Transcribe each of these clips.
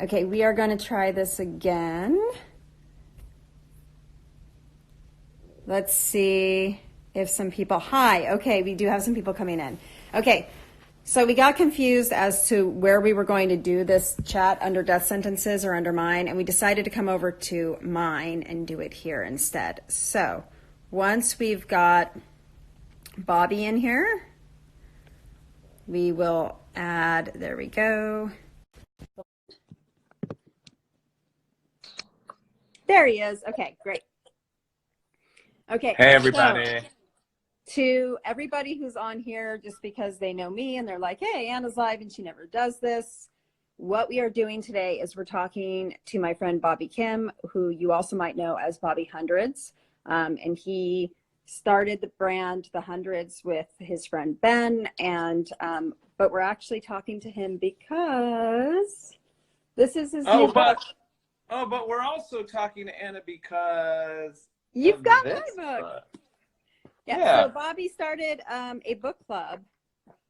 Okay, we are going to try this again. Let's see if some people, hi, okay, we do have some people coming in. Okay, so we got confused as to where we were going to do this chat, under death sentences or under mine, and we decided to come over to mine and do it here instead. So once we've got Bobby in here, we will add, there we go. There he is. Okay, great. Okay. Hey, everybody. So, to everybody who's on here, just because they know me and they're like, hey, Anna's live and she never does this. What we are doing today is we're talking to my friend Bobby Kim, who you also might know as Bobby Hundreds. And he started the brand, The Hundreds, with his friend Ben. And, but we're actually talking to him because this is his new book. Oh, but we're also talking to Anna because you've got my book. Yeah. So Bobby started a book club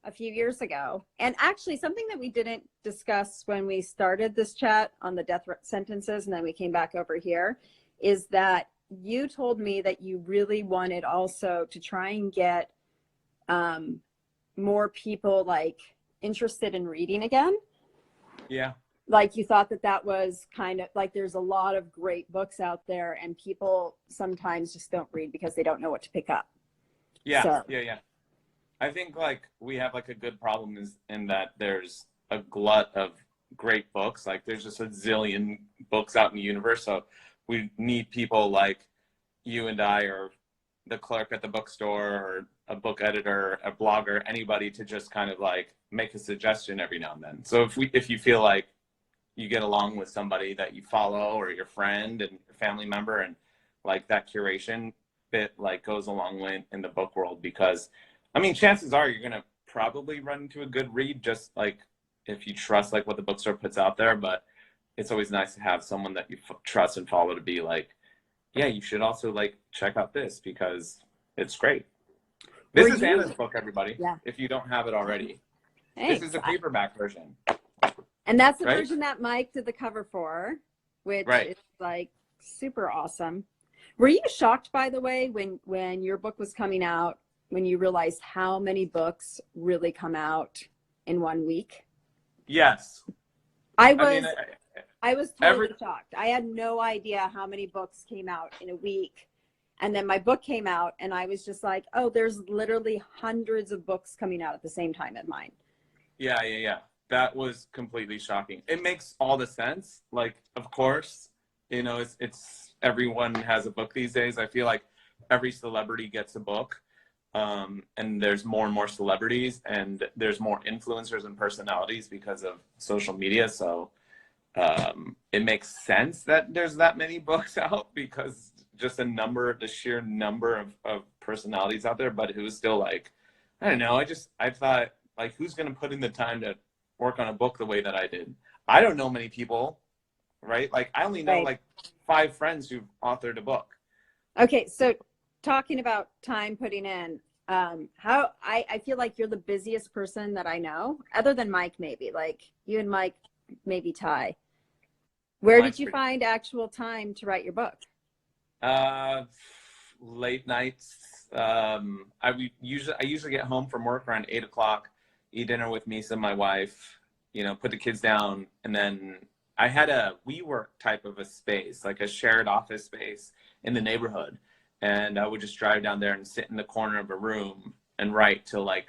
a few years ago. And actually something that we didn't discuss when we started this chat on the death sentences, and then we came back over here, is that you told me that you really wanted also to try and get more people like interested in reading again. Yeah. Like you thought that that was kind of like, there's a lot of great books out there and people sometimes just don't read because they don't know what to pick up. Yeah, so. yeah. I think like we have like a good problem is in that there's a glut of great books. Like there's just a zillion books out in the universe. So we need people like you and I, or the clerk at the bookstore, or a book editor, a blogger, anybody to just kind of like make a suggestion every now and then. So if you feel like you get along with somebody that you follow or your friend and family member, and like that curation bit like goes a long way in the book world, because I mean, chances are you're gonna probably run into a good read, just like if you trust like what the bookstore puts out there. But it's always nice to have someone that you trust and follow to be like, yeah, you should also like check out this because it's great. This is Anna's book, everybody. Yeah. If you don't have it already. Thanks. This is a paperback version. And that's the version that Mike did the cover for, which is like super awesome. Were you shocked, by the way, when your book was coming out, when you realized how many books really come out in 1 week? Yes. I was totally shocked. I had no idea how many books came out in a week. And then my book came out and I was just like, oh, there's literally hundreds of books coming out at the same time as mine. Yeah. That was completely shocking. It makes all the sense. Like, of course, you know, it's everyone has a book these days. I feel like every celebrity gets a book, and there's more and more celebrities, and there's more influencers and personalities because of social media. So it makes sense that there's that many books out, because just the sheer number of personalities out there. But it was still like, I don't know. I thought, like, who's going to put in the time to work on a book the way that I did? I don't know many people, right? Like I only know like 5 friends who've authored a book. Okay, so talking about time putting in, how I feel like you're the busiest person that I know, other than Mike, maybe. Like you and Mike, maybe Ty. Where did you find actual time to write your book? Late nights. I usually get home from work around 8 o'clock. Eat dinner with Misa, my wife, you know, put the kids down. And then I had a WeWork type of a space, like a shared office space in the neighborhood. And I would just drive down there and sit in the corner of a room and write till like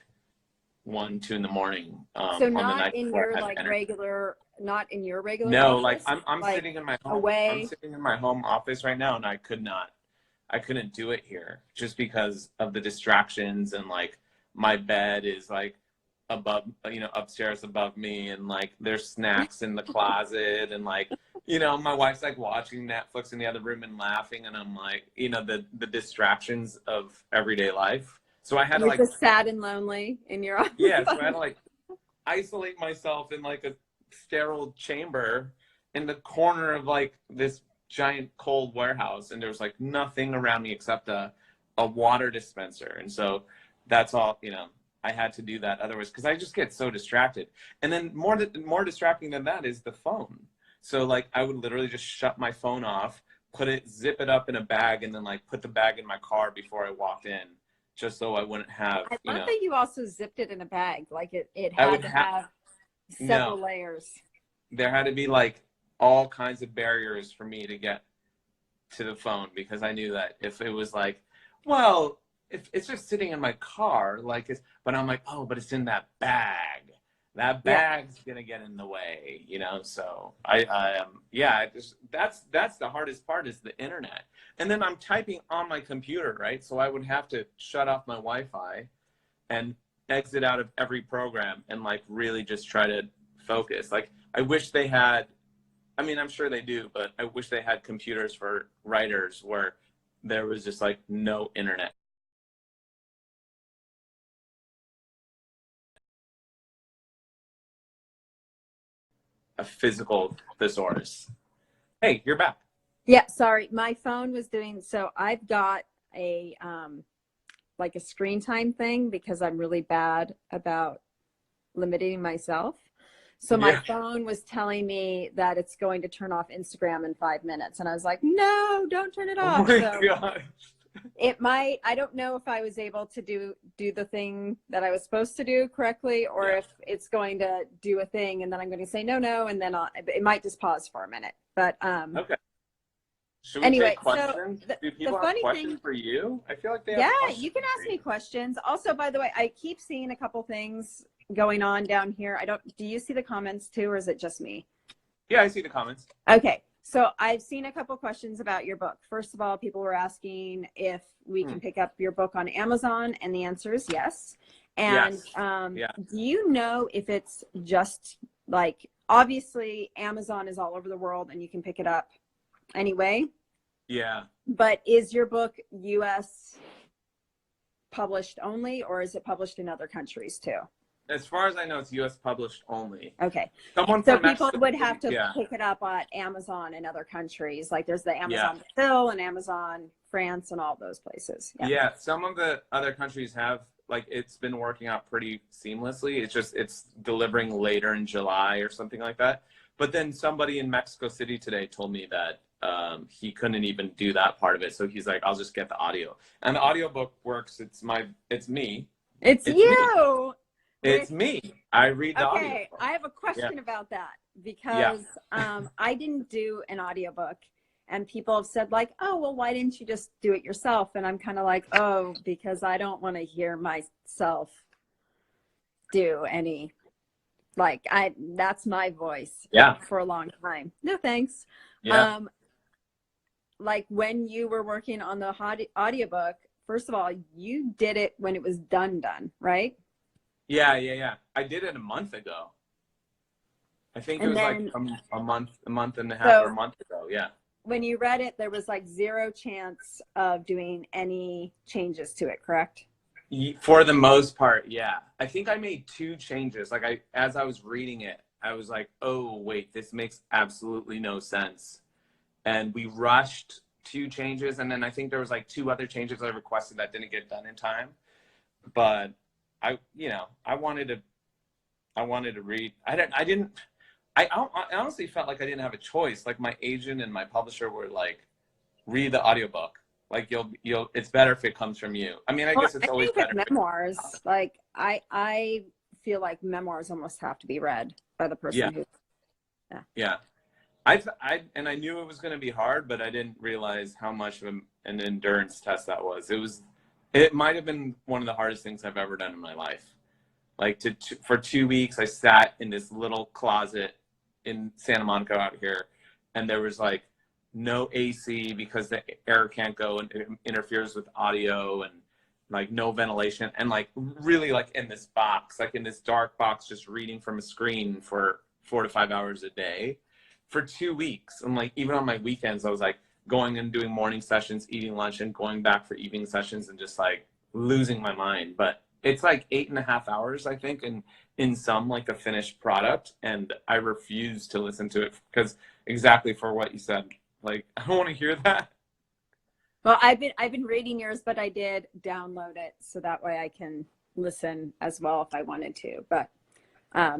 1, 2 in the morning. So not in your like regular, not in your regular No, office? like I'm like sitting in my home. Away. I'm sitting in my home office right now, and I couldn't do it here just because of the distractions, and like my bed is like above, you know, upstairs above me, and like there's snacks in the closet, and like, you know, my wife's like watching Netflix in the other room and laughing, and I'm like, you know, the distractions of everyday life. So I had to like, just sad and lonely in your office. Yeah, so I had to like isolate myself in like a sterile chamber in the corner of like this giant cold warehouse, and there was like nothing around me except a water dispenser. And so that's all, you know, I had to do that otherwise, because I just get so distracted. And then more distracting than that is the phone. So like I would literally just shut my phone off, zip it up in a bag, and then like put the bag in my car before I walked in, just so I wouldn't have, I love that you also zipped it in a bag. Like it I had would to have, have no, several layers. there had to be like all kinds of barriers for me to get to the phone, because I knew that if it was like, well, if it's just sitting in my car, like but I'm like, oh, but it's in that bag. That Yeah. bag's gonna get in the way, you know. So yeah, that's the hardest part is the internet. And then I'm typing on my computer, right? So I would have to shut off my Wi-Fi and exit out of every program and like really just try to focus. Like I wish they had, I mean, I'm sure they do, but I wish they had computers for writers where there was just like no internet. A physical thesaurus. Hey, you're back. Yeah, sorry. My phone was doing so I've got a like a screen time thing because I'm really bad about limiting myself. So my Yeah. phone was telling me that it's going to turn off Instagram in 5 minutes. And I was like, no, don't turn it Oh off. my So gosh. it might, I don't know if I was able to do the thing that I was supposed to do correctly, or Yeah. if it's going to do a thing and then I'm going to say no, and then it might just pause for a minute. But Okay. Should we anyway, take so questions? Do the people have funny questions thing, for you? I feel like they have yeah, questions you can for ask you. me questions. Also, by the way, I keep seeing a couple things going on down here. Do you see the comments too, or is it just me? Yeah, I see the comments. Okay. So I've seen a couple questions about your book. First of all, people were asking if we can pick up your book on Amazon, and the answer is yes. And Yes. Yeah. do you know if it's just like, obviously Amazon is all over the world and you can pick it up anyway, Yeah. but is your book US published only, or is it published in other countries too? As far as I know, it's US published only. Okay. Someone So from people Mexico would City, have to yeah. pick it up on Amazon in other countries. Like there's the Yeah. Amazon Brazil and Amazon France and all those places. Yeah. Yeah, some of the other countries have, like, it's been working out pretty seamlessly. It's delivering later in July or something like that. But then somebody in Mexico City today told me that he couldn't even do that part of it. So he's like, I'll just get the audio. And the audiobook works. It's me. It's It's me. you. It's me. I read the audio. Okay, I have a question Yeah. about that Yeah. because I didn't do an audiobook, and people have said like, oh, well, why didn't you just do it yourself? And I'm kind of like, oh, because I don't want to hear myself do any, like, that's my voice Yeah. for a long time. No, thanks. Yeah. Like when you were working on the audiobook, first of all, you did it when it was done, right? Yeah. I did it a month ago. I think it And was then, like a month and a half or a month ago. Yeah. when you read it, there was like zero chance of doing any changes to it, correct? For the most part, yeah. I think I made 2 changes. Like as I was reading it, I was like, oh wait, this makes absolutely no sense. And we rushed 2 changes, and then I think there was like 2 other changes I requested that didn't get done in time. But I wanted to read. I honestly felt like I didn't have a choice. Like my agent and my publisher were like, read the audiobook. Like you'll it's better if it comes from you. I mean, I guess it's always think better. with memoirs, like I feel like memoirs almost have to be read by the person who. Yeah. I knew it was going to be hard, but I didn't realize how much of an endurance test that was. It might have been one of the hardest things I've ever done in my life. Like for 2 weeks, I sat in this little closet in Santa Monica out here, and there was like no AC because the air can't go and it interferes with audio, and like no ventilation, and like really like in this box, like in this dark box, just reading from a screen for 4 to 5 hours a day for 2 weeks. And like even on my weekends, I was like going and doing morning sessions, eating lunch, and going back for evening sessions, and just like losing my mind. But it's like 8.5 hours, I think, and in some like a finished product. And I refuse to listen to it because exactly for what you said, like I don't want to hear that. Well, I've been reading yours, but I did download it so that way I can listen as well if I wanted to. But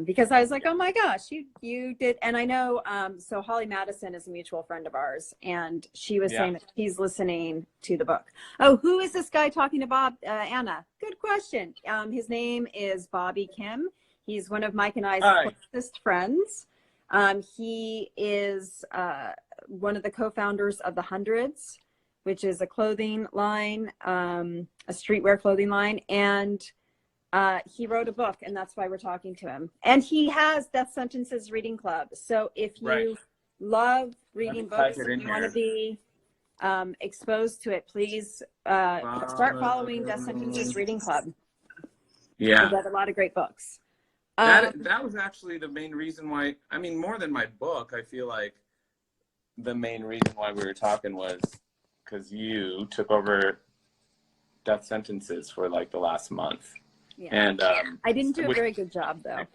Because I was like, oh my gosh, you did. And I know, so Holly Madison is a mutual friend of ours, and she was Yeah. saying that he's listening to the book. Oh, who is this guy talking to Bob? Anna, good question. His name is Bobby Kim. He's one of Mike and I's Hi. closest friends. He is one of the co-founders of The Hundreds, which is a clothing line, a streetwear clothing line. And he wrote a book, and that's why we're talking to him. And he has Death Sentences Reading Club. So if you Right. love reading books, Type it if in you want to here. be exposed to it, please start following Death Sentences Reading Club. Yeah. They have a lot of great books. That was actually the main reason why, I mean, more than my book, I feel like the main reason why we were talking was because you took over Death Sentences for like the last month. Yeah. And I didn't do a very good job, though.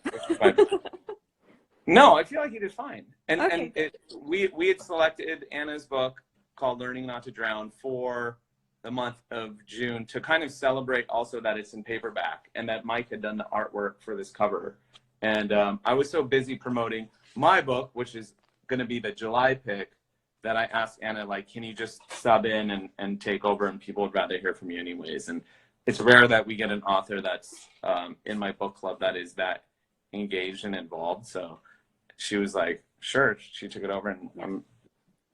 No, I feel like you did fine. And Okay, and we had selected Anna's book called Learning Not to Drown for the month of June to kind of celebrate also that it's in paperback and that Mike had done the artwork for this cover. And I was so busy promoting my book, which is going to be the July pick, that I asked Anna, like, can you just sub in and take over, and people would rather hear from you anyways. And it's rare that we get an author that's in my book club that is that engaged and involved. So she was like, sure. She took it over, and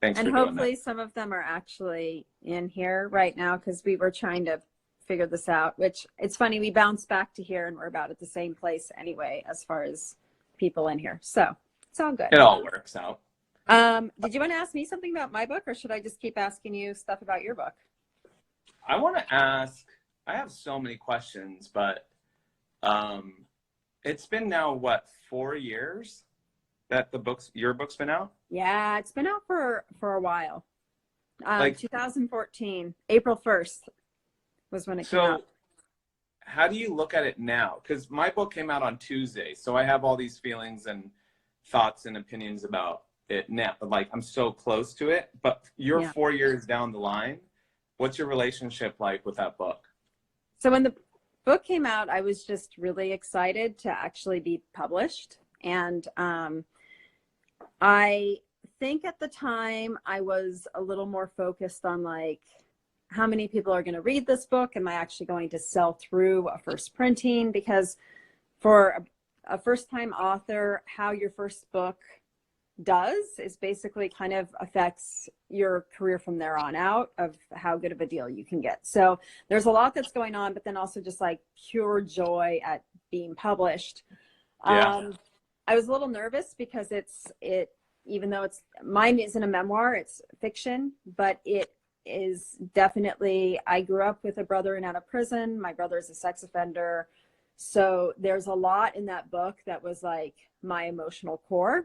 thanks for doing that. And hopefully some of them are actually in here right now, because we were trying to figure this out, which it's funny, we bounced back to here and we're about at the same place anyway, as far as people in here. So it's all good. It all works out. Did you want to ask me something about my book, or should I just keep asking you stuff about your book? I want to ask, I have so many questions, but it's been now, what, 4 years that your book's been out? Yeah, it's been out for a while. Like 2014, April 1st was when it came out. So how do you look at it now? Because my book came out on Tuesday, so I have all these feelings and thoughts and opinions about it now. Like, I'm so close to it, but you're 4 years down the line. What's your relationship like with that book? So when the book came out, I was just really excited to actually be published. And I think at the time I was a little more focused on like, how many people are going to read this book? Am I actually going to sell through a first printing? Because for a first-time author, how your first book does is basically kind of affects your career from there on out, of how good of a deal you can get. So there's a lot that's going on, but then also just like pure joy at being published. Yeah. I was a little nervous because even though mine isn't a memoir, it's fiction, but it is definitely, I grew up with a brother in and out of prison. My brother is a sex offender. So there's a lot in that book that was like my emotional core.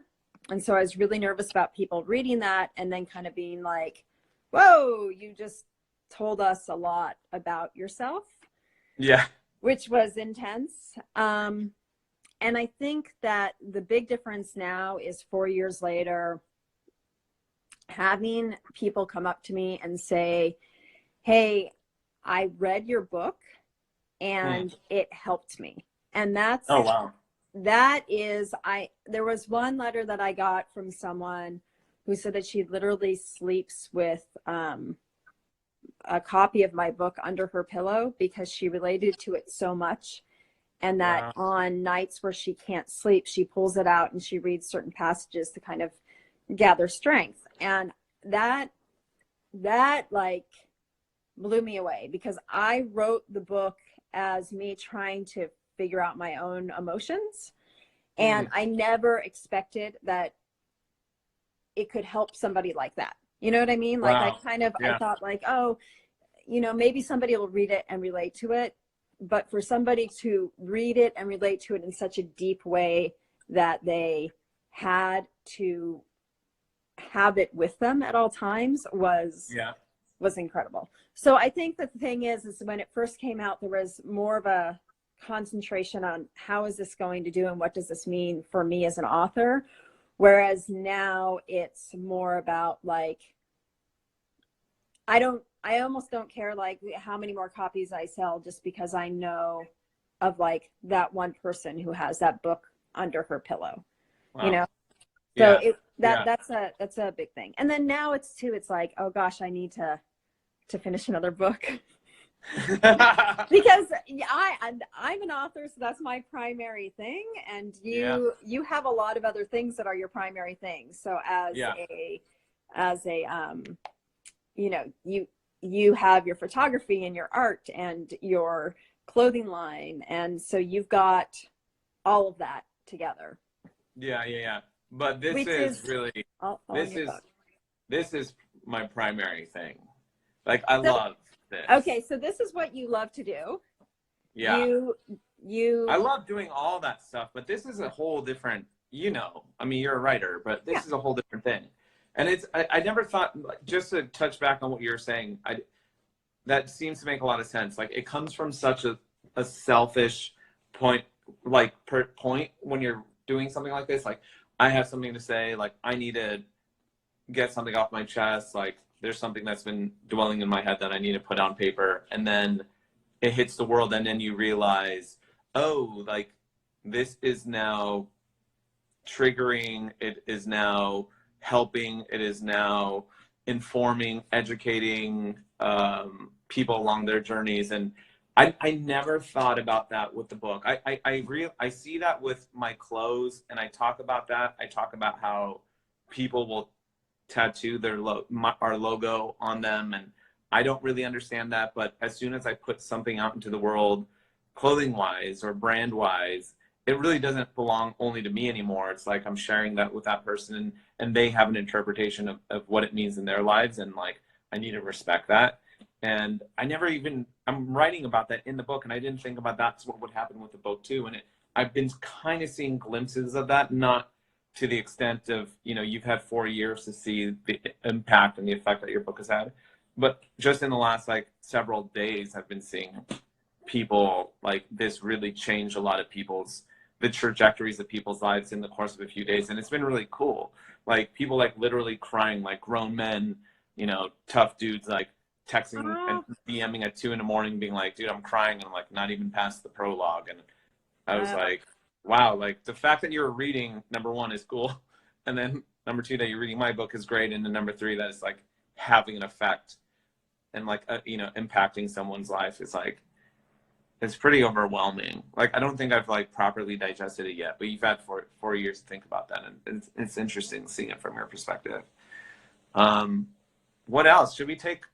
And so I was really nervous about people reading that and then kind of being like, whoa, you just told us a lot about yourself. Yeah. Which was intense. And I think that the big difference now is 4 years later, having people come up to me and say, hey, I read your book and it helped me. And that's, oh, wow. That is, there was one letter that I got from someone who said that she literally sleeps with a copy of my book under her pillow because she related to it so much. And that on nights where she can't sleep, she pulls it out and she reads certain passages to kind of gather strength. And that like blew me away, because I wrote the book as me trying to figure out my own emotions. And I never expected that it could help somebody like that. You know what I mean? Like I thought like, oh, maybe somebody will read it and relate to it. But for somebody to read it and relate to it in such a deep way that they had to have it with them at all times was incredible. So I think that the thing is when it first came out, there was more of a concentration on how is this going to do and what does this mean for me as an author, whereas now it's more about like, I almost don't care like how many more copies I sell, just because I know of like that one person who has that book under her pillow, you Wow. know? So Yeah. Yeah. that's a big thing. And then now it's too, it's like, oh gosh, I need to finish another book. Because I'm an author, so that's my primary thing, and Yeah. you have a lot of other things that are your primary things. So Yeah. as a you know, you have your photography and your art and your clothing line, and so you've got all of that together, Yeah. Yeah. Yeah. But this which is is really, all in this your is, book. this is my primary thing. Like, I So love this. okay, so this is what you love to do. Yeah. You I you love doing all that stuff, but this is a whole different, I mean, you're a writer, but yeah. this is a whole different thing. And I never thought, like, just to touch back on what you were saying, that seems to make a lot of sense. Like, it comes from such a selfish point, like, point when you're doing something like this. Like, I have something to say, like, I need to get something off my chest. Like, there's something that's been dwelling in my head that I need to put on paper. And then it hits the world, and then you realize, oh, like, this is now triggering, it is now helping, it is now informing, educating people along their journeys. And I never thought about that with the book. I see that with my clothes, and I talk about that. I talk about how people will tattoo our logo on them, and I don't really understand that. But as soon as I put something out into the world, clothing wise or brand wise, it really doesn't belong only to me anymore. It's like I'm sharing that with that person, and they have an interpretation of what it means in their lives, and like I need to respect that. And I'm writing about that in the book, and I didn't think about that's what would happen with the book too. And I've been kind of seeing glimpses of that, not to the extent of, you've had 4 years to see the impact and the effect that your book has had. But just in the last like several days, I've been seeing people like this really change the trajectories of people's lives in the course of a few days. And it's been really cool. Like, people like literally crying, like grown men, tough dudes, like texting and DMing at 2 a.m, being like, dude, I'm crying. And I'm like, not even past the prologue. And I was like, wow, like the fact that you're reading, number one, is cool. And then number two, that you're reading my book is great. And then number three, that it's like having an effect and like, impacting someone's life is like, it's pretty overwhelming. Like, I don't think I've like properly digested it yet, but you've had 4 years to think about that. And it's interesting seeing it from your perspective. What else? Should we take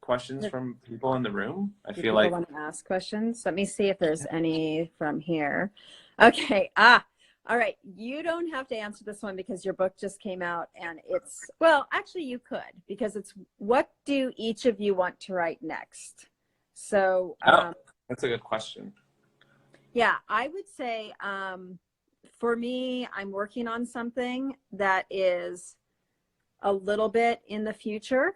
questions from people in the room? I Do feel people like, want to ask questions? Let me see if there's any from here. Okay. All right. You don't have to answer this one because your book just came out, and well, actually you could, because it's, what do each of you want to write next? So, that's a good question. yeah, I would say, for me, I'm working on something that is a little bit in the future,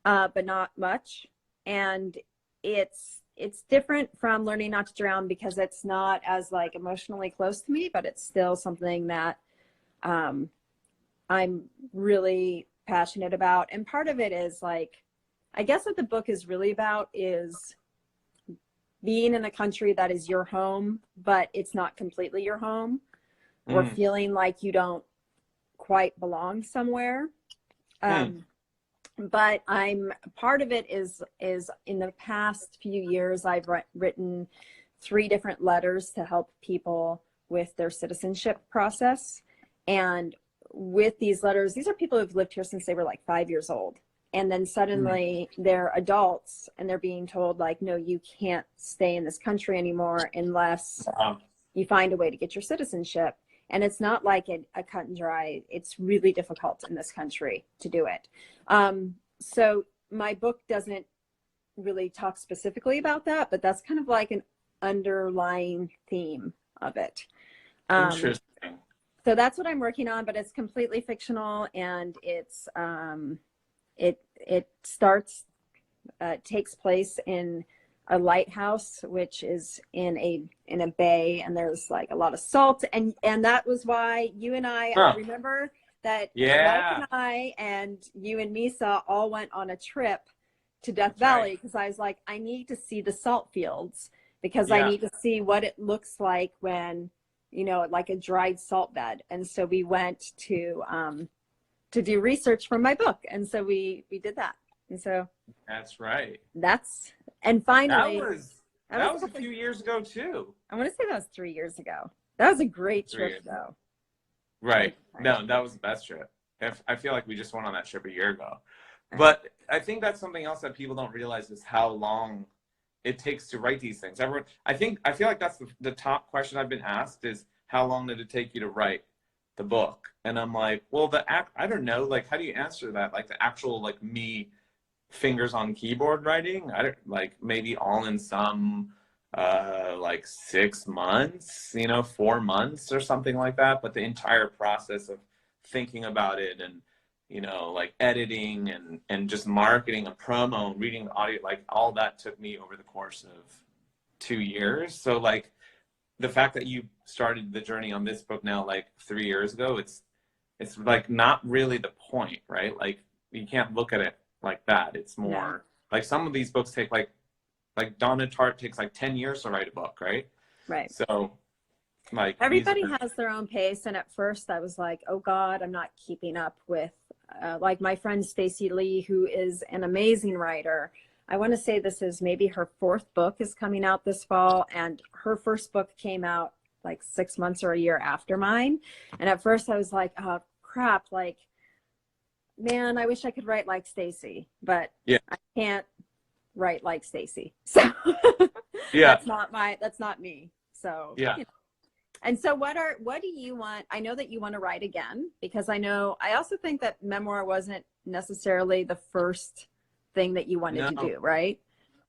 but not much. And it's different from Learning Not to Drown because it's not as like emotionally close to me, but it's still something that I'm really passionate about. And part of it is like, I guess what the book is really about is being in a country that is your home, but it's not completely your home, or feeling like you don't quite belong somewhere. But part of it is in the past few years, I've written 3 different letters to help people with their citizenship process. And with these letters, these are people who've lived here since they were like 5 years old. And then suddenly they're adults and they're being told like, no, you can't stay in this country anymore unless you find a way to get your citizenship. And it's not like a cut and dry. It's really difficult in this country to do it. So my book doesn't really talk specifically about that, but that's kind of like an underlying theme of it. Interesting. So that's what I'm working on, but it's completely fictional, and it's it takes place in a lighthouse, which is in a bay, and there's like a lot of salt, and that was why you and I remember that Mike and I and you and Misa all went on a trip to Death Valley, because I was like, I need to see the salt fields, because I Yeah, need to see what it looks like when, like a dried salt bed. And so we went to do research for my book. And so we did that. And so that's right. that's, and That finally, was that was that was a few years ago too. I want to say that was 3 years ago. That was a great 3 years. trip though. Right. No, that was the best trip. I feel like we just went on that trip a year ago. But I think that's something else that people don't realize is how long it takes to write these things. I feel like that's the top question I've been asked is how long did it take you to write the book? And I'm like, well, I don't know. Like, how do you answer that? Like the actual, like me fingers on keyboard writing? I don't like maybe all in some like 6 months, 4 months or something like that. But the entire process of thinking about it and like editing and just marketing and promo and reading the audio, like all that took me over the course of 2 years. So like the fact that you started the journey on this book now like 3 years ago, it's like not really the point, right? Like you can't look at it like that. It's more like some of these books take like Donna Tartt takes like 10 years to write a book, right? Right. So like Everybody has their own pace. And at first I was like, oh God, I'm not keeping up with like my friend Stacey Lee, who is an amazing writer. I want to say this is maybe her 4th book is coming out this fall. And her first book came out like 6 months or a year after mine. And at first I was like, oh crap, like, man, I wish I could write like Stacey, but yeah, I can't write like Stacey. So yeah, that's not me. So yeah. And so what do you want? I know that you want to write again, because I also think that memoir wasn't necessarily the first thing that you wanted to do, right?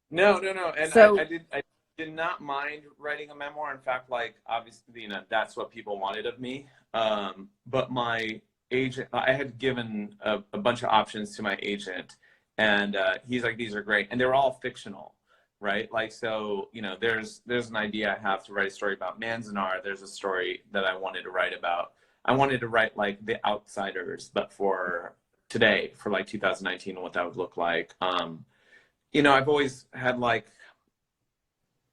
No. And So I did not mind writing a memoir. In fact, like obviously, that's what people wanted of me. But my agent, I had given a bunch of options to my agent, and he's like, these are great. And they were all fictional. Right. Like, so, there's an idea I have to write a story about Manzanar. There's a story that I wanted to write about. I wanted to write like The Outsiders, but for today, for like 2019, what that would look like. I've always had like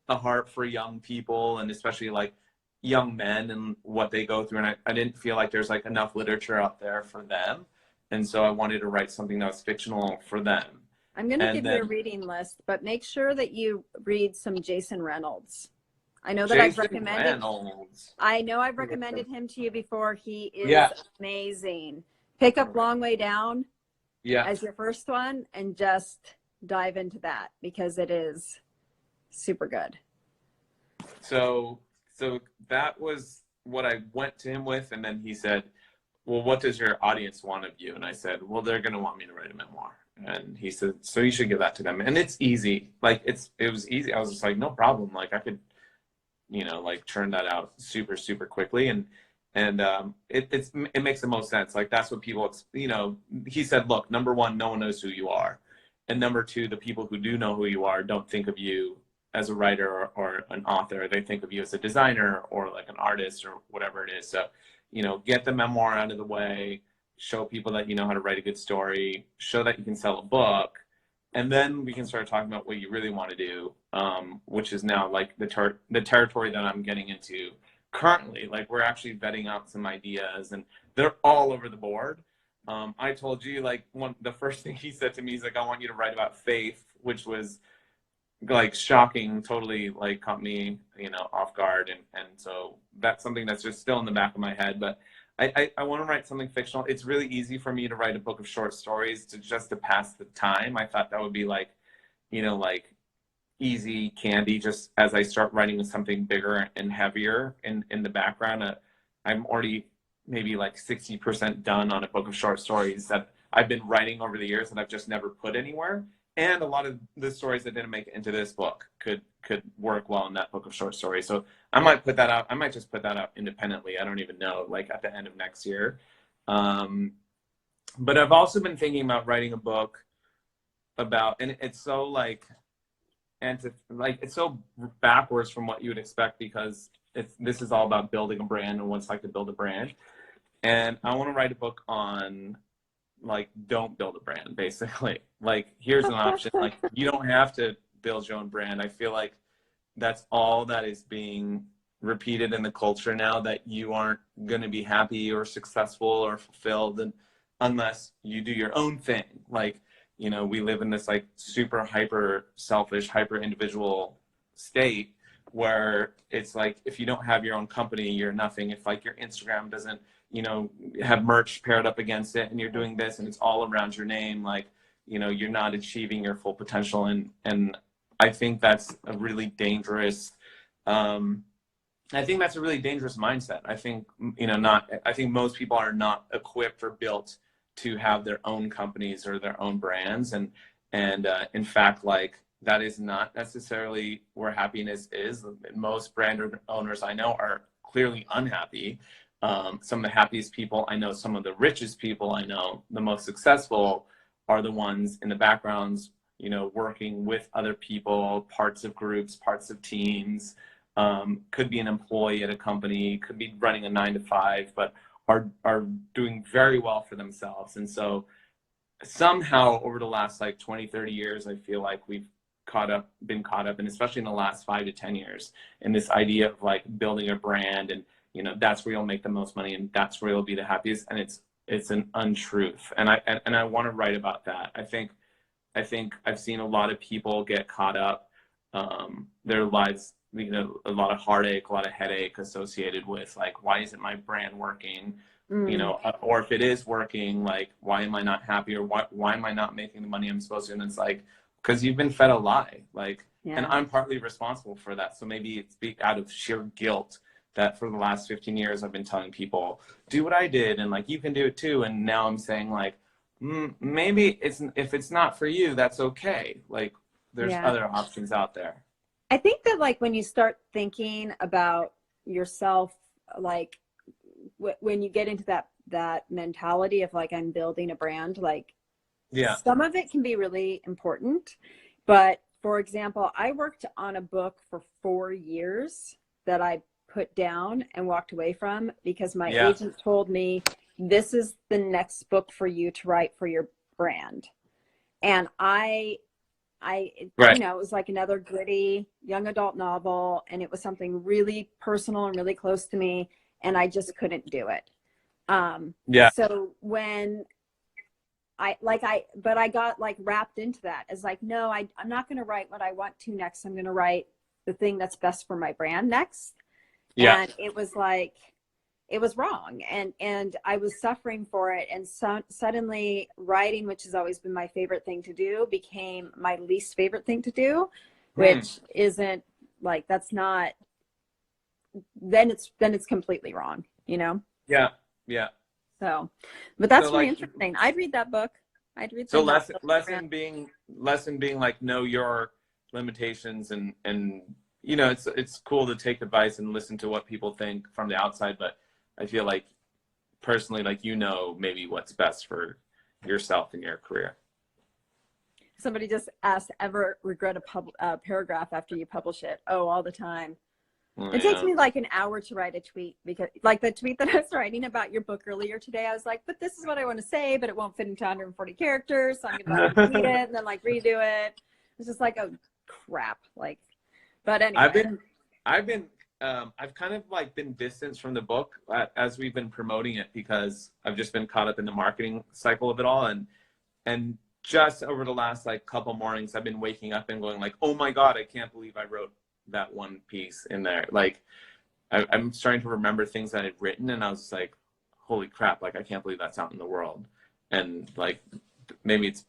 a heart for young people and especially like young men and what they go through. And I didn't feel like there's like enough literature out there for them. And so I wanted to write something that was fictional for them. I'm going to give you a reading list, but make sure that you read some Jason Reynolds. I know that I've recommended him to you before. He is amazing. Pick up Long Way Down as your first one and just dive into that because it is super good. So that was what I went to him with. And then he said, well, what does your audience want of you? And I said, well, they're going to want me to write a memoir. And he said, so you should give that to them. And it's easy. Like it was easy. I was just like, no problem. Like I could, like churn that out super, super quickly. And it makes the most sense. Like that's what people, he said, look, number one, no one knows who you are. And number two, the people who do know who you are don't think of you as a writer or an author. They think of you as a designer or like an artist or whatever it is. So, get the memoir out of the way, show people that you know how to write a good story, show that you can sell a book, and then we can start talking about what you really want to do, which is now like the territory that I'm getting into currently. Like we're actually vetting out some ideas and they're all over the board. I told you like the first thing he said to me is like, I want you to write about faith, which was like shocking, totally like caught me, off guard. And so that's something that's just still in the back of my head, but I want to write something fictional. It's really easy for me to write a book of short stories to pass the time. I thought that would be like, like easy candy, just as I start writing something bigger and heavier in the background. I'm already maybe like 60% done on a book of short stories that I've been writing over the years that I've just never put anywhere. And a lot of the stories that didn't make it into this book could work well in that book of short stories. So I might put that out. I might just put that out independently. I don't even know, like at the end of next year. But I've also been thinking about writing a book about, and it's so like, it's so backwards from what you would expect because this is all about building a brand and what it's like to build a brand. And I want to write a book on like, don't build a brand, basically. Like, here's an option. Like, you don't have to build your own brand. I feel like, that's all that is being repeated in the culture now, that you aren't going to be happy or successful or fulfilled unless you do your own thing. Like, you know, we live in this like super hyper selfish, hyper individual state where it's like, if you don't have your own company, you're nothing. If like your Instagram doesn't, you know, have merch paired up against it, and you're doing this and it's all around your name, like, you know, you're not achieving your full potential. And I think that's a really dangerous, I think that's a really dangerous mindset. I think, you know, I think most people are not equipped or built to have their own companies or their own brands. And in fact, like, that is not necessarily where happiness is. Most brand owners I know are clearly unhappy. Some of the happiest people I know, some of the richest people I know, the most successful, are the ones in the backgrounds, you know, working with other people, parts of groups, parts of teams, could be an employee at a company, could be running a 9 to 5, but are doing very well for themselves. And so somehow over the last like 20, 30 years, I feel like we've been caught up, and especially in the last 5 to 10 years, in this idea of like building a brand, and, you know, that's where you'll make the most money and that's where you'll be the happiest. And it's an untruth. And I want to write about that. I think I've seen a lot of people get caught up, their lives, you know, a lot of heartache, a lot of headache associated with like, why isn't my brand working? You know, or if it is working, like, why am I not happy, or why am I not making the money I'm supposed to? And it's like, because you've been fed a lie, like, and I'm partly responsible for that. So maybe it's out of sheer guilt that for the last 15 years, I've been telling people, do what I did, and like, you can do it too. And now I'm saying like, maybe if it's not for you, that's okay. Like, there's other options out there. I think that like when you start thinking about yourself, like when you get into that mentality of like, I'm building a brand, like, some of it can be really important. But for example, I worked on a book for 4 years that I put down and walked away from because my agent told me, this is the next book for you to write for your brand. And I you know, it was like another gritty young adult novel, and it was something really personal and really close to me, and I just couldn't do it. So when I got like wrapped into that as like, no, I'm not going to write what I want to next. I'm going to write the thing that's best for my brand next. And it was like, it was wrong. And I was suffering for it. And so suddenly writing, which has always been my favorite thing to do, became my least favorite thing to do, which isn't like, that's not, then it's completely wrong, you know? Yeah. So, but that's So, really like, interesting. I'd read that book. I'd read so that lesson being like, know your limitations, and you know, it's cool to take advice and listen to what people think from the outside, but I feel like personally, like, you know, maybe what's best for yourself and your career. Somebody just asked, ever regret a paragraph after you publish it? Oh, all the time. It takes me like an hour to write a tweet, because like the tweet that I was writing about your book earlier today, I was like, but this is what I want to say, but it won't fit into 140 characters. So I'm going to tweet it and then like redo it. It's just like, oh crap. Like, but anyway. I've kind of like been distanced from the book as we've been promoting it, because I've just been caught up in the marketing cycle of it all. And just over the last like couple mornings, I've been waking up and going like, oh my God, I can't believe I wrote that one piece in there. Like, I'm starting to remember things that I'd written, and I was like, holy crap, like, I can't believe that's out in the world. And like, maybe it's,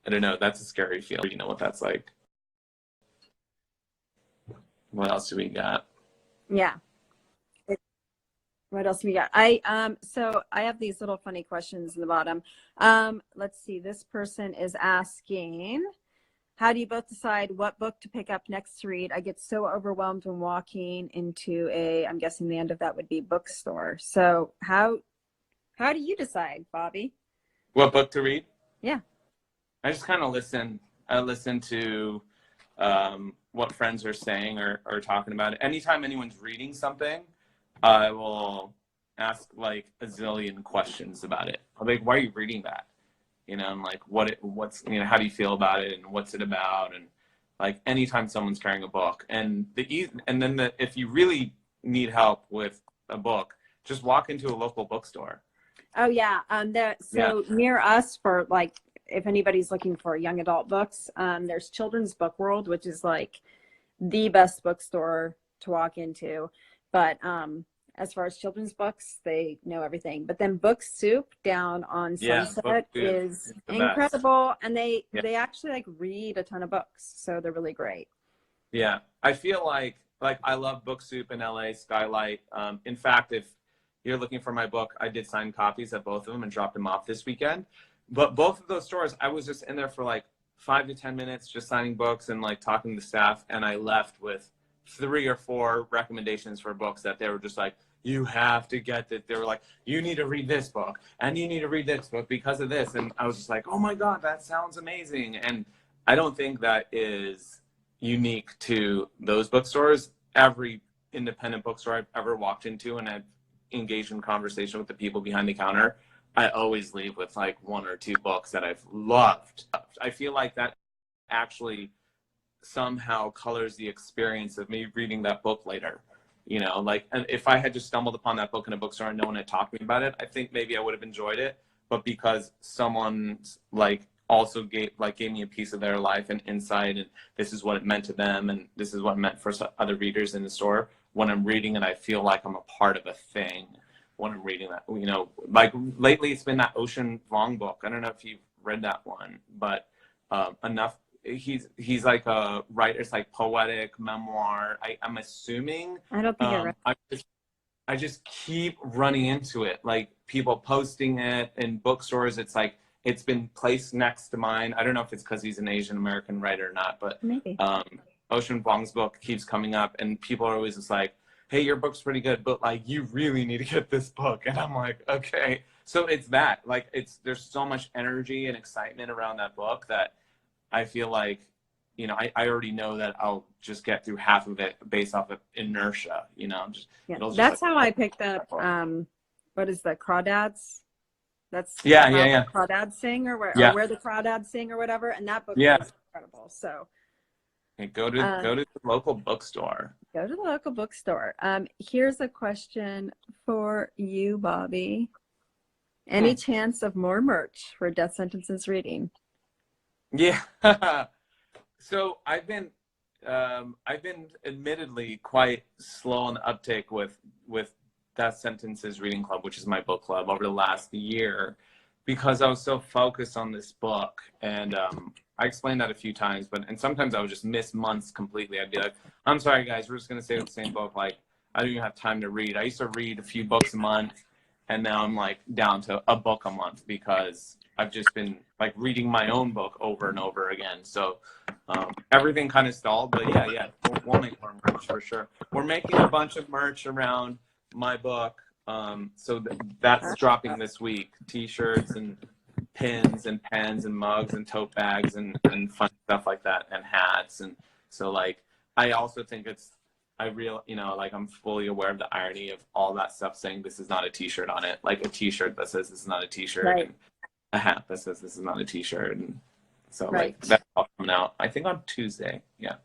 I don't know, that's a scary feeling. You know what that's like. What else do we got? Yeah. What else do we got? So I have these little funny questions in the bottom. Let's see. This person is asking, how do you both decide what book to pick up next to read? I get so overwhelmed when walking into I'm guessing the end of that would be bookstore. So how do you decide, Bobby? What book to read? Yeah. I just kind of listen. I listen to what friends are saying or talking about it. Anytime anyone's reading something, I will ask like a zillion questions about it. I'm like, why are you reading that? You know, I'm like, what's, you know, how do you feel about it, and what's it about? And like anytime someone's carrying a book. And if you really need help with a book, just walk into a local bookstore. Oh yeah. Near us, for like, if anybody's looking for young adult books, there's Children's Book World, which is like the best bookstore to walk into. But as far as children's books, they know everything. But then Book Soup down on Sunset is incredible, and they actually like read a ton of books, so they're really great. Yeah, I feel like I love Book Soup in LA, Skylight. In fact, if you're looking for my book, I did sign copies at both of them and dropped them off this weekend. But both of those stores, I was just in there for like 5 to 10 minutes, just signing books and like talking to the staff, and I left with 3 or 4 recommendations for books that they were just like, you have to get that. They were like, you need to read this book and you need to read this book because of this. And I was just like, oh my God, that sounds amazing. And I don't think that is unique to those bookstores. Every independent bookstore I've ever walked into and I've engaged in conversation with the people behind the counter, I always leave with like 1 or 2 books that I've loved. I feel like that actually somehow colors the experience of me reading that book later. You know, like, and if I had just stumbled upon that book in a bookstore and no one had talked to me about it, I think maybe I would have enjoyed it. But because someone like also gave me a piece of their life and insight, and this is what it meant to them, and this is what it meant for other readers in the store, when I'm reading it, I feel like I'm a part of a thing when I'm reading that. You know, like lately it's been that Ocean Vuong book. I don't know if you've read that one, but enough. He's like a writer. It's like poetic memoir. I'm assuming. I don't think I read. I just keep running into it. Like people posting it in bookstores. It's like it's been placed next to mine. I don't know if it's because he's an Asian American writer or not, but maybe. Ocean Vuong's book keeps coming up, and people are always just like, "Hey, your book's pretty good, but like you really need to get this book." And I'm like, "Okay." So it's that. Like there's so much energy and excitement around that book that I feel like, you know, I already know that I'll just get through half of it based off of inertia, you know. That's how I picked up, what is the Crawdads? That's yeah. Crawdads Sing or where the Crawdads Sing or whatever. And that book is incredible. So go to the local bookstore. Go to the local bookstore. Here's a question for you, Bobby. Any chance of more merch for Death Sentences Reading? Yeah. So I've been admittedly quite slow on the uptake with Death Sentences Reading Club, which is my book club, over the last year, because I was so focused on this book. And I explained that a few times, and sometimes I would just miss months completely. I'd be like, I'm sorry guys, we're just gonna stay with the same book. Like I don't even have time to read. I used to read a few books a month, and now I'm like down to a book a month because I've just been like reading my own book over and over again. So everything kind of stalled, but yeah, we'll make more merch for sure. We're making a bunch of merch around my book. So that's dropping this week. T-shirts and pins and pens and mugs and tote bags and fun stuff like that, and hats. And so like, I also think I'm fully aware of the irony of all that stuff saying this is not a T-shirt on it, like a T-shirt that says this is not a T-shirt. Right. And a hat that says this is not a T-shirt, and so like that's all coming out, I think, on Tuesday. Yeah.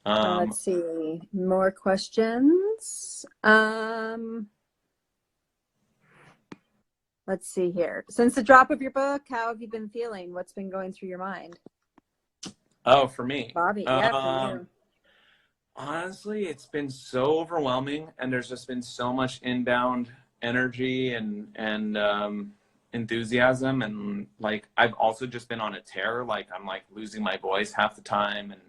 Let's see, more questions. Let's see here. Since the drop of your book, how have you been feeling? What's been going through your mind? Oh, for me, Bobby. Yeah, for you. Honestly, it's been so overwhelming, and there's just been so much inbound energy and enthusiasm, and like I've also just been on a tear. Like I'm like losing my voice half the time, and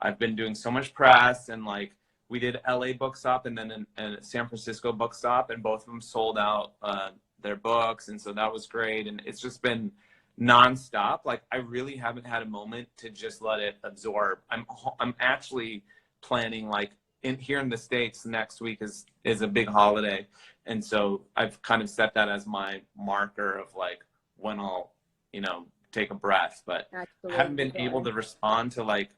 I've been doing so much press, and like we did LA book stop and then a San Francisco book stop, and both of them sold out their books, and so that was great. And it's just been nonstop. Like I really haven't had a moment to just let it absorb. I'm actually planning, like here in the States, next week is a big holiday. And so I've kind of set that as my marker of like when I'll, take a breath, but I haven't been able to respond to like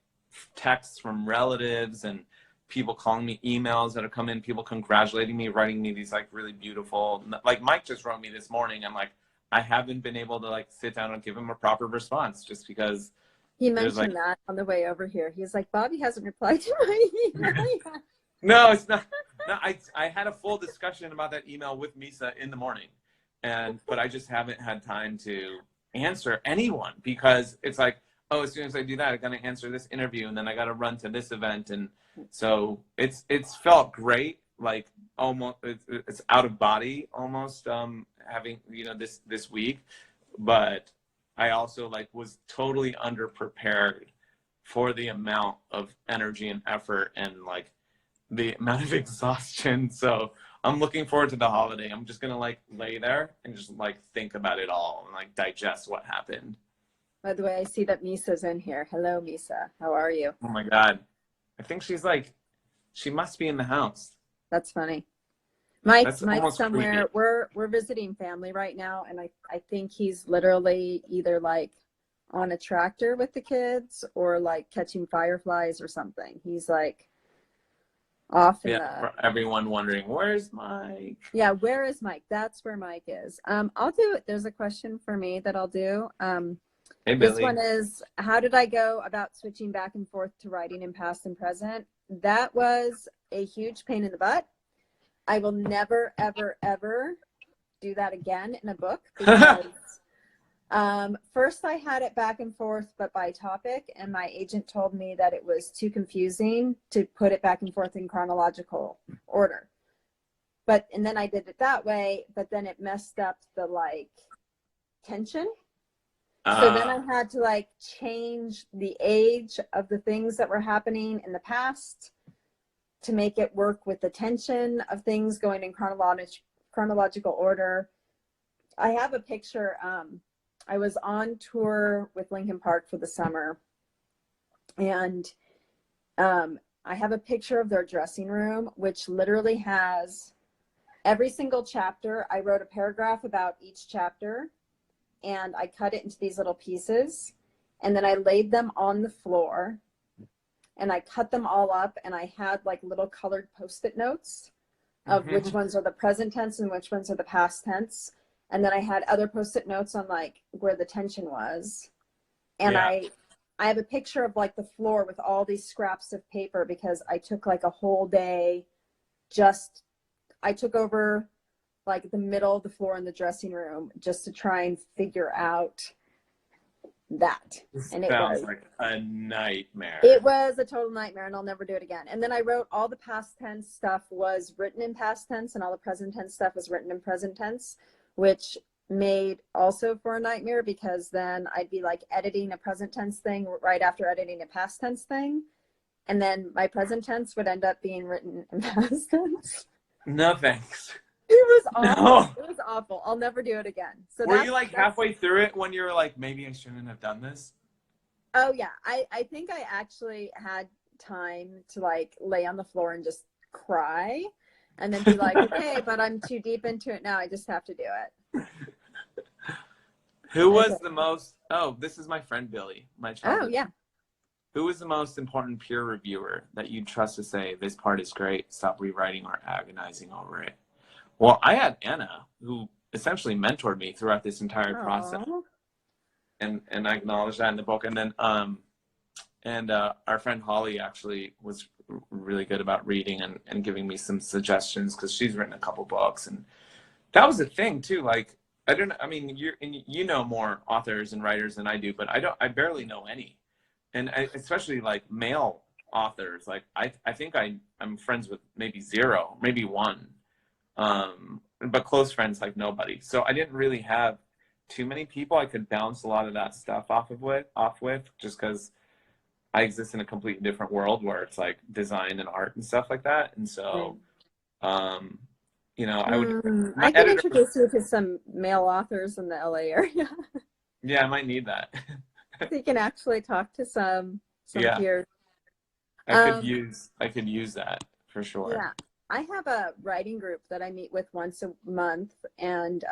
texts from relatives and people calling me, emails that have come in, people congratulating me, writing me these like really beautiful, like Mike just wrote me this morning. I'm like, I haven't been able to like sit down and give him a proper response just because He There's like, mentioned that on the way over here. He's like, Bobby hasn't replied to my email yet. no, it's not. No, I had a full discussion about that email with Misa in the morning, but I just haven't had time to answer anyone because it's like, oh, as soon as I do that, I got to answer this interview, and then I got to run to this event, and so it's felt great, like almost it's out of body almost, having this week, but I also like was totally underprepared for the amount of energy and effort and like the amount of exhaustion. So I'm looking forward to the holiday. I'm just gonna like lay there and just like think about it all and like digest what happened. By the way, I see that Misa's in here. Hello, Misa. How are you? Oh my God. I think she must be in the house. That's funny. Mike's almost somewhere. creepy. We're visiting family right now, and I think he's literally either like on a tractor with the kids or like catching fireflies or something. He's like off in Yeah, the. for everyone wondering, where's Mike? Yeah, where is Mike? That's where Mike is. I'll do it. There's a question for me that I'll do. Hey, This Billy. one is, how did I go about switching back and forth to writing in past and present? That was a huge pain in the butt. I will never, ever, ever do that again in a book because first I had it back and forth, but by topic, and my agent told me that it was too confusing to put it back and forth in chronological order. And then I did it that way, but then it messed up the like tension. So then I had to like change the age of the things that were happening in the past to make it work with the tension of things going in chronological order. I have a picture. I was on tour with Lincoln Park for the summer, and I have a picture of their dressing room, which literally has every single chapter. I wrote a paragraph about each chapter, and I cut it into these little pieces, and then I laid them on the floor, and I cut them all up, and I had like little colored Post-it notes of which ones are the present tense and which ones are the past tense. And then I had other Post-it notes on like where the tension was. And Yeah. I have a picture of like the floor with all these scraps of paper because I took like a whole day I took over like the middle of the floor in the dressing room just to try and figure out that. And it Sounds was like a nightmare. It was a total nightmare, and I'll never do it again. And then I wrote all the past tense stuff was written in past tense, and all the present tense stuff was written in present tense, which made also for a nightmare because then I'd be like editing a present tense thing right after editing a past tense thing. And then my present tense would end up being written in past tense. No thanks. It was awful. No. It was awful. I'll never do it again. So were you like halfway through it when you were like, maybe I shouldn't have done this? Oh yeah. I think I actually had time to like lay on the floor and just cry and then be like, okay, but I'm too deep into it now. I just have to do it. Who was the most, this is my friend Billy, my child. Oh yeah. Who was the most important peer reviewer that you trust to say, this part is great, stop rewriting or agonizing over it? Well, I had Anna, who essentially mentored me throughout this entire process. And I acknowledge that in the book. And then our friend Holly actually was really good about reading and giving me some suggestions because she's written a couple books. And that was the thing too. Like, you know more authors and writers than I do, but I barely know any. And especially like male authors. Like I think I'm friends with maybe zero, maybe one. But close friends, like nobody. So I didn't really have too many people I could bounce a lot of that stuff off with just because I exist in a completely different world where it's like design and art and stuff like that. And so, I can introduce you to some male authors in the LA area. Yeah, I might need that. So you can actually talk to some peers. I could use that for sure. Yeah. I have a writing group that I meet with once a month, and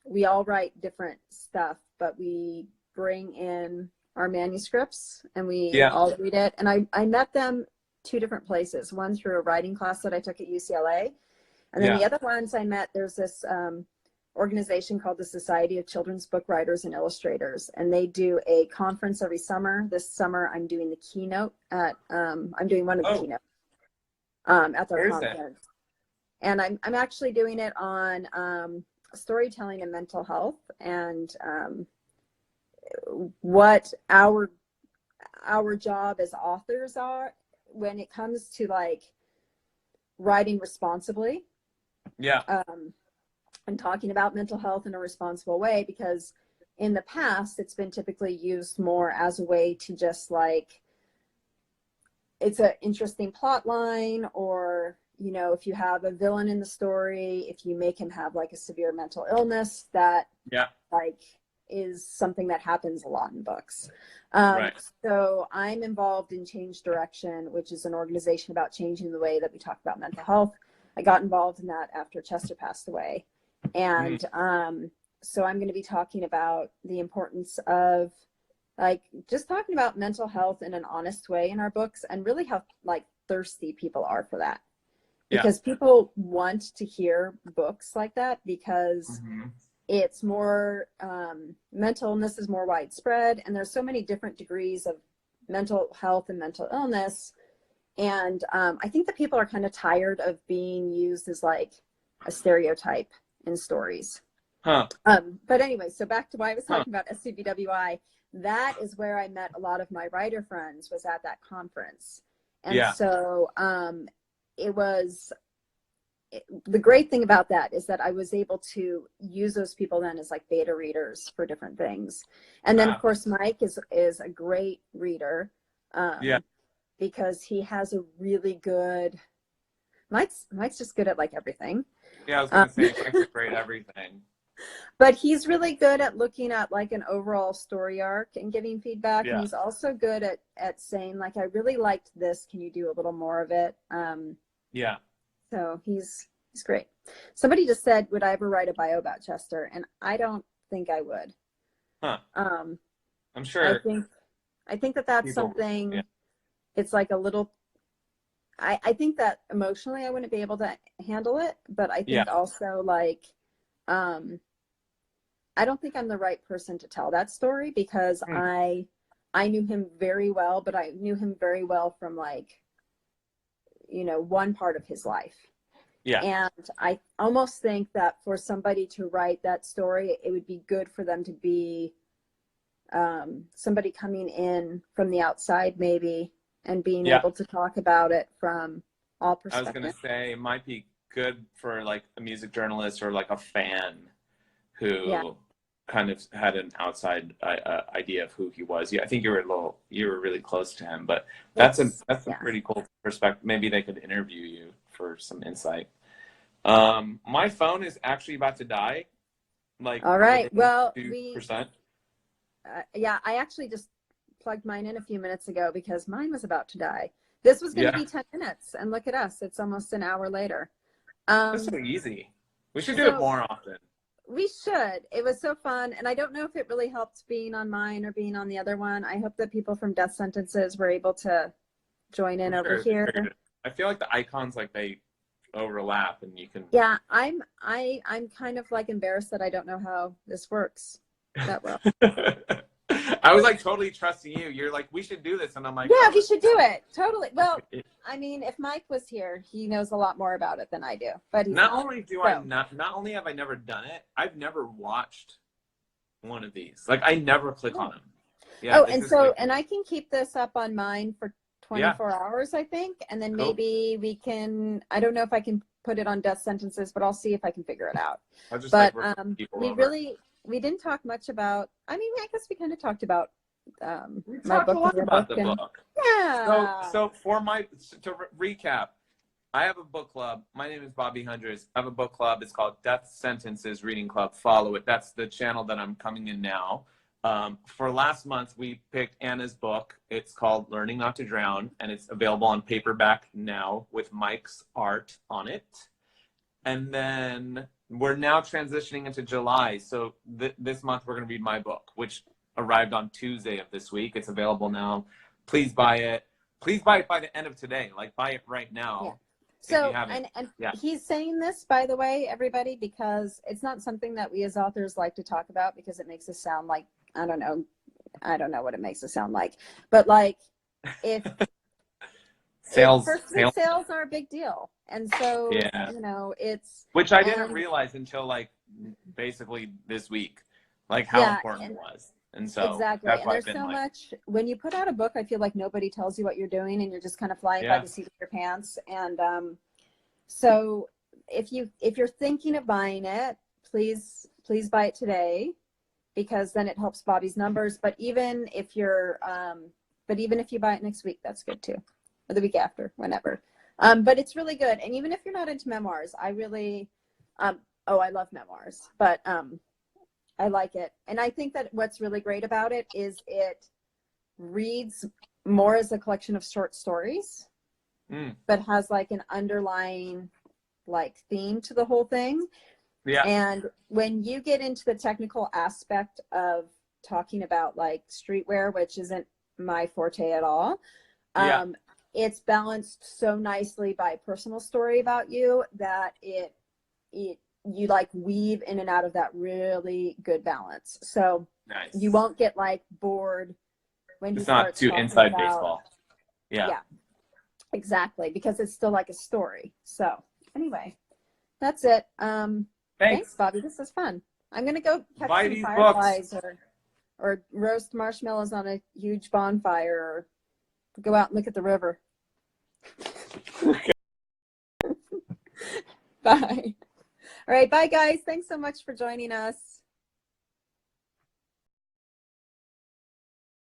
we all write different stuff, but we bring in our manuscripts and we all read it. And I met them two different places, one through a writing class that I took at UCLA. And then the other ones I met, there's this organization called the Society of Children's Book Writers and Illustrators, and they do a conference every summer. This summer, I'm doing the keynote at I'm doing one of the keynotes at their conference, and I'm actually doing it on storytelling and mental health, and what our job as authors are when it comes to like writing responsibly. Yeah. And talking about mental health in a responsible way, because in the past it's been typically used more as a way to just like, it's an interesting plot line, or you know, if you have a villain in the story, if you make him have like a severe mental illness, that like is something that happens a lot in books. Right. So I'm involved in Change Direction, which is an organization about changing the way that we talk about mental health. I got involved in that after Chester passed away. And so I'm going to be talking about the importance of like just talking about mental health in an honest way in our books, and really how like thirsty people are for that. Because people want to hear books like that, because it's more, mental illness is more widespread, and there's so many different degrees of mental health and mental illness. And I think that people are kind of tired of being used as like a stereotype in stories. But anyway, so back to why I was talking about SCBWI. That is where I met a lot of my writer friends, was at that conference. And so it was, the great thing about that is that I was able to use those people then as like beta readers for different things. And then of course Mike is a great reader, because he has a really good, Mike's just good at like everything. Yeah, I was gonna say Mike's great at everything. But he's really good at looking at like an overall story arc and giving feedback. And he's also good at saying like, I really liked this. Can you do a little more of it? So he's great. Somebody just said, would I ever write a bio about Chester? And I don't think I would. I'm sure. I think that that's something, it's like a little, I think that emotionally I wouldn't be able to handle it, but I think also like, I don't think I'm the right person to tell that story, because I knew him very well, but I knew him very well from like, you know, one part of his life. And I almost think that for somebody to write that story, it would be good for them to be somebody coming in from the outside maybe, and being able to talk about it from all perspectives. I was going to say it might be good for like a music journalist or like a fan who kind of had an outside idea of who he was. I think you were really close to him, but that's a pretty cool perspective. Maybe they could interview you for some insight. My phone is actually about to die. Like, all right. Well, 2%. I actually just plugged mine in a few minutes ago because mine was about to die. This was going to be 10 minutes, and look at us. It's almost an hour later. That's so easy. We should do it more often. We should. It was so fun. And I don't know if it really helped being on mine or being on the other one. I hope that people from Death Sentences were able to join in over here. I feel like the icons, like they overlap, and you can. Yeah, I'm kind of like embarrassed that I don't know how this works that well. I was like totally trusting you. You're like, we should do this, and I'm like, yeah, we should do it. Totally. Well, I mean, if Mike was here, he knows a lot more about it than I do. But not only have I never done it, I've never watched one of these. Like, I never click on them. Yeah. And I can keep this up on mine for 24 hours, I think, and then maybe we can. I don't know if I can put it on Death Sentences, but I'll see if I can figure it out. We didn't talk much about, I mean, I guess we kind of talked about we talked a lot about the book. Yeah. So to recap, I have a book club. My name is Bobby Hundreds. I have a book club. It's called Death Sentences Reading Club. Follow it. That's the channel that I'm coming in now. For last month, we picked Anna's book. It's called Learning Not to Drown, and it's available on paperback now with Mike's art on it. And then we're now transitioning into July. So this month we're going to read my book, which arrived on Tuesday of this week. It's available now. Please buy it. Please buy it by the end of today. Like, buy it right now. So, haven't. and Yeah. he's saying this, by the way, everybody, because it's not something that we as authors like to talk about because it makes us sound like, I don't know what it makes us sound like. But like, if Sales. first week sales are a big deal. And so, Yeah. you know, it's. Which I didn't realize until like basically this week, like how important it was. And so exactly. that's And why there's I've been so like, much, when you put out a book, I feel like nobody tells you what you're doing and you're just kind of flying by the seat of your pants. And so if you're thinking of buying it, please buy it today, because then it helps Bobby's numbers. But even if you buy it next week, that's good too, or the week after, whenever. But it's really good. And even if you're not into memoirs, I really, I love memoirs, but I like it. And I think that what's really great about it is it reads more as a collection of short stories, but has like an underlying like theme to the whole thing. yeah. And when you get into the technical aspect of talking about like streetwear, which isn't my forte at all, it's balanced so nicely by a personal story about you that you like weave in and out of that really good balance. So Nice. You won't get like bored when it's he starts not too inside about, baseball. Yeah. Exactly, because it's still like a story. So anyway, that's it. Thanks, Bobby. This is fun. I'm gonna go catch Buy some these fireflies books. or roast marshmallows on a huge bonfire, or go out and look at the river. Bye. All right, bye guys. Thanks so much for joining us.